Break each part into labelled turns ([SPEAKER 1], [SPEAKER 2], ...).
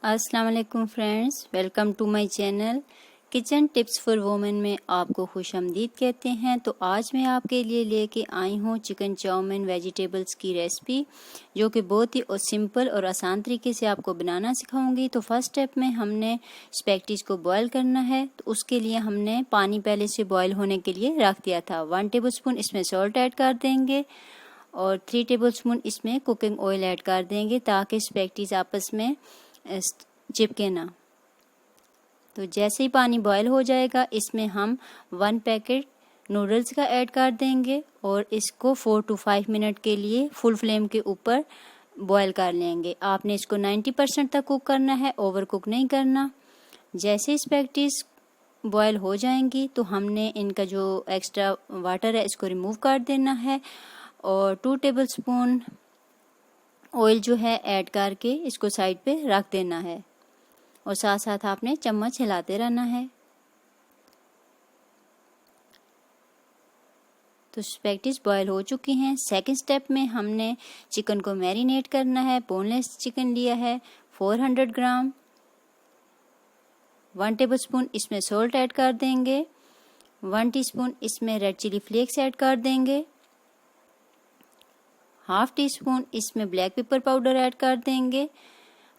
[SPEAKER 1] अस्सलाम वालेकुम friends, welcome to my channel kitchen tips for women में आपको खुशामदीद कहते हैं। तो आज मैं आपके लिए लेके आई हूँ चिकन चाउमीन वेजिटेबल्स की रेसिपी, जो कि बहुत ही सिंपल और आसान तरीके से आपको बनाना सिखाऊंगी। तो फर्स्ट स्टेप में हमने स्पैगेटीज को बॉयल करना है। तो उसके लिए हमने पानी पहले से बॉयल होने के लिए रख दिया था। 1 टेबलस्पून इसमें सॉल्ट ऐड कर देंगे और 3 टेबलस्पून इसमें कुकिंग ऑयल ऐड कर देंगे, ताकि स्पैगेटीज आपस में चिपके ना। तो जैसे ही पानी बॉयल हो जाएगा, इसमें हम 1 पैकेट नूडल्स का ऐड कर देंगे और इसको 4 to 5 मिनट के लिए फुल फ्लेम के ऊपर बॉयल कर लेंगे। आपने इसको 90% तक कुक करना है, ओवर कुक नहीं करना। जैसे स्पैगेटीज बॉयल हो जाएंगी तो हमने इनका जो एक्स्ट्रा वाटर है इसको रिमूव कर देना है और 2 टेबलस्पून ऑयल जो है ऐड करके इसको साइड पे रख देना है और साथ साथ आपने चम्मच हिलाते रहना है। तो स्पैगेटीज बॉयल हो चुकी हैं। सेकंड स्टेप में हमने चिकन को मैरिनेट करना है। बोनलेस चिकन लिया है 400 ग्राम। 1 टेबलस्पून इसमें सॉल्ट ऐड कर देंगे। 1 टीस्पून इसमें रेड चिली फ्लेक्स ऐड कर देंगे। हाफ टी स्पून इसमें ब्लैक पेपर पाउडर ऐड कर देंगे।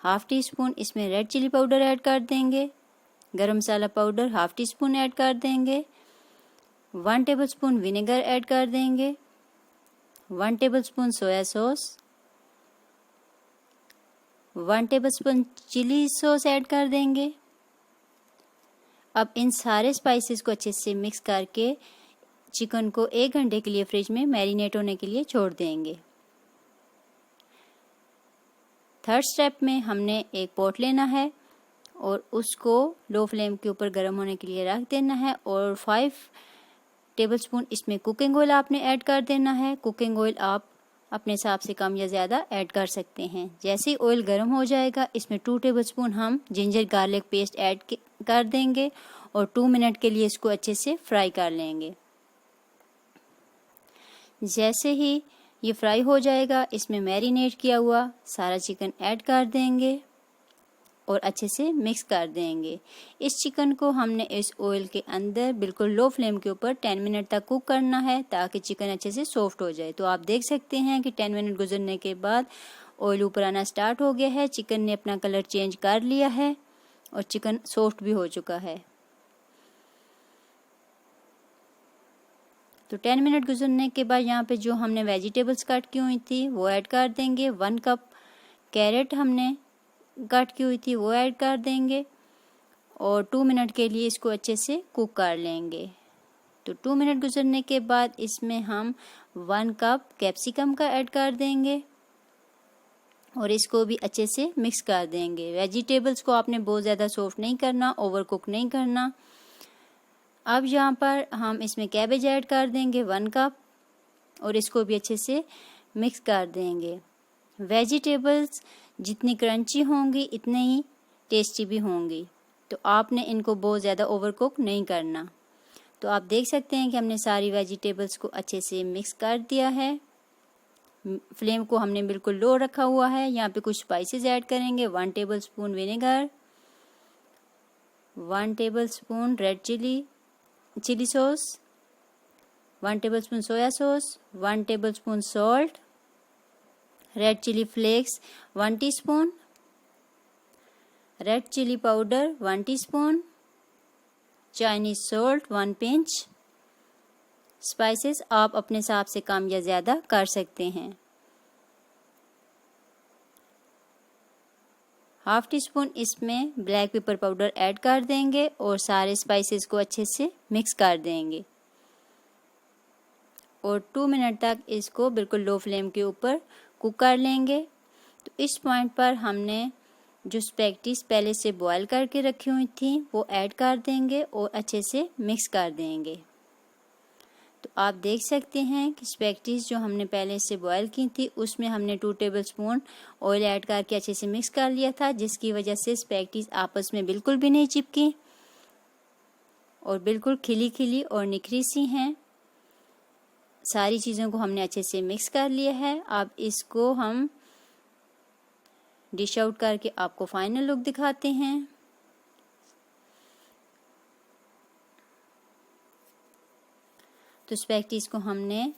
[SPEAKER 1] हाफ टी स्पून इसमें रेड चिली पाउडर ऐड कर देंगे। Garam masala powder half teaspoon add कर देंगे। 1 टेबलस्पून विनेगर ऐड कर देंगे। 1 tablespoon soya sauce, 1 tablespoon chilli sauce add कर देंगे। अब इन सारे स्पाइसेस को अच्छे से मिक्स करके चिकन को 1 घंटे के लिए फ्रिज में मैरिनेट होने के लिए छोड़ देंगे। थर्ड स्टेप में हमने एक पॉट लेना है और उसको लो फ्लेम के ऊपर गर्म होने के लिए रख देना है और 5 टेबलस्पून इसमें कुकिंग ऑयल आपने ऐड कर देना है। कुकिंग ऑयल आप अपने हिसाब से कम या ज़्यादा ऐड कर सकते हैं। जैसे ही ऑयल गर्म हो जाएगा, इसमें 2 टेबलस्पून हम जिंजर गार्लिक पेस्ट ऐड कर देंगे और 2 मिनट के लिए इसको अच्छे से फ्राई कर लेंगे। जैसे ही ये फ्राई हो जाएगा, इसमें मैरिनेट किया हुआ सारा चिकन ऐड कर देंगे और अच्छे से मिक्स कर देंगे। इस चिकन को हमने इस ऑयल के अंदर बिल्कुल लो फ्लेम के ऊपर 10 मिनट तक कुक करना है, ताकि चिकन अच्छे से सॉफ्ट हो जाए। तो आप देख सकते हैं कि 10 मिनट गुजरने के बाद ऑयल ऊपर आना स्टार्ट हो गया है। चिकन ने अपना कलर चेंज कर लिया है और चिकन सॉफ्ट भी हो चुका है। तो 10 मिनट गुजरने के बाद यहाँ पे जो हमने वेजिटेबल्स कट की हुई थी वो ऐड कर देंगे। 1 कप कैरेट हमने कट की हुई थी वो ऐड कर देंगे और 2 मिनट के लिए इसको अच्छे से कुक कर लेंगे। तो 2 मिनट गुजरने के बाद इसमें हम 1 कप कैप्सिकम का ऐड कर देंगे और इसको भी अच्छे से मिक्स कर देंगे। वेजिटेबल्स को आपने बहुत ज़्यादा सॉफ्ट नहीं करना, ओवर कुक नहीं करना। अब यहाँ पर हम इसमें कैबेज ऐड कर देंगे 1 कप और इसको भी अच्छे से मिक्स कर देंगे। वेजिटेबल्स जितनी क्रंची होंगी इतने ही टेस्टी भी होंगी, तो आपने इनको बहुत ज़्यादा ओवर कुक नहीं करना। तो आप देख सकते हैं कि हमने सारी वेजिटेबल्स को अच्छे से मिक्स कर दिया है। फ्लेम को हमने बिल्कुल लो रखा हुआ है। यहाँ पे कुछ स्पाइसेस ऐड करेंगे। 1 tablespoon vinegar, 1 tablespoon red chili sauce, 1 tablespoon soya sauce, 1 tablespoon salt, red chili flakes 1 teaspoon, red chilli powder 1 teaspoon, Chinese salt 1 pinch. Spices आप अपने हिसाब से कम या ज़्यादा कर सकते हैं। हाफ टी स्पून इसमें ब्लैक पेपर पाउडर ऐड कर देंगे और सारे स्पाइसेस को अच्छे से मिक्स कर देंगे और 2 मिनट तक इसको बिल्कुल लो फ्लेम के ऊपर कुक कर लेंगे। तो इस पॉइंट पर हमने जो स्पैगेटीज पहले से बॉयल करके रखी हुई थी वो ऐड कर देंगे और अच्छे से मिक्स कर देंगे। तो आप देख सकते हैं कि स्पैगेटीज जो हमने पहले से बॉयल की थी उसमें हमने 2 टेबलस्पून ऑयल ऐड करके अच्छे से मिक्स कर लिया था, जिसकी वजह से स्पैगेटीज आपस में बिल्कुल भी नहीं चिपकी और बिल्कुल खिली खिली और निखरी सी हैं। सारी चीज़ों को हमने अच्छे से मिक्स कर लिया है। अब इसको हम डिश आउट करके आपको फाइनल लुक दिखाते हैं। तो स्पैगेटीज को हमने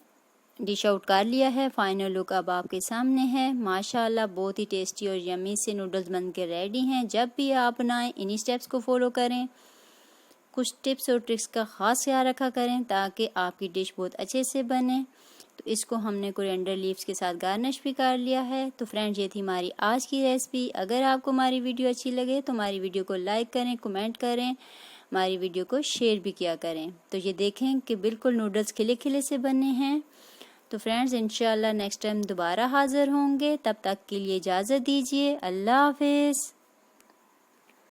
[SPEAKER 1] डिश आउट कर लिया है। फाइनल लुक अब आपके सामने है। माशाल्लाह बहुत ही टेस्टी और यम्मी से नूडल्स बन के रेडी हैं। जब भी आप बनाएं इन्हीं स्टेप्स को फॉलो करें। कुछ टिप्स और ट्रिक्स का ख़ास ख्याल रखा करें ताकि आपकी डिश बहुत अच्छे से बने। तो इसको हमने कोरिएंडर लीव्स के साथ गार्निश भी कर लिया है। तो फ्रेंड्स ये थी हमारी आज की रेसिपी। अगर आपको हमारी वीडियो अच्छी लगे तो हमारी वीडियो को लाइक करें, कमेंट करें, हमारी वीडियो को शेयर भी किया करें। तो ये देखें कि बिल्कुल नूडल्स खिले खिले से बने हैं। तो फ्रेंड्स इंशाल्लाह नेक्स्ट टाइम दोबारा हाजिर होंगे। तब तक के लिए इजाज़त दीजिए। अल्लाह हाफिज़।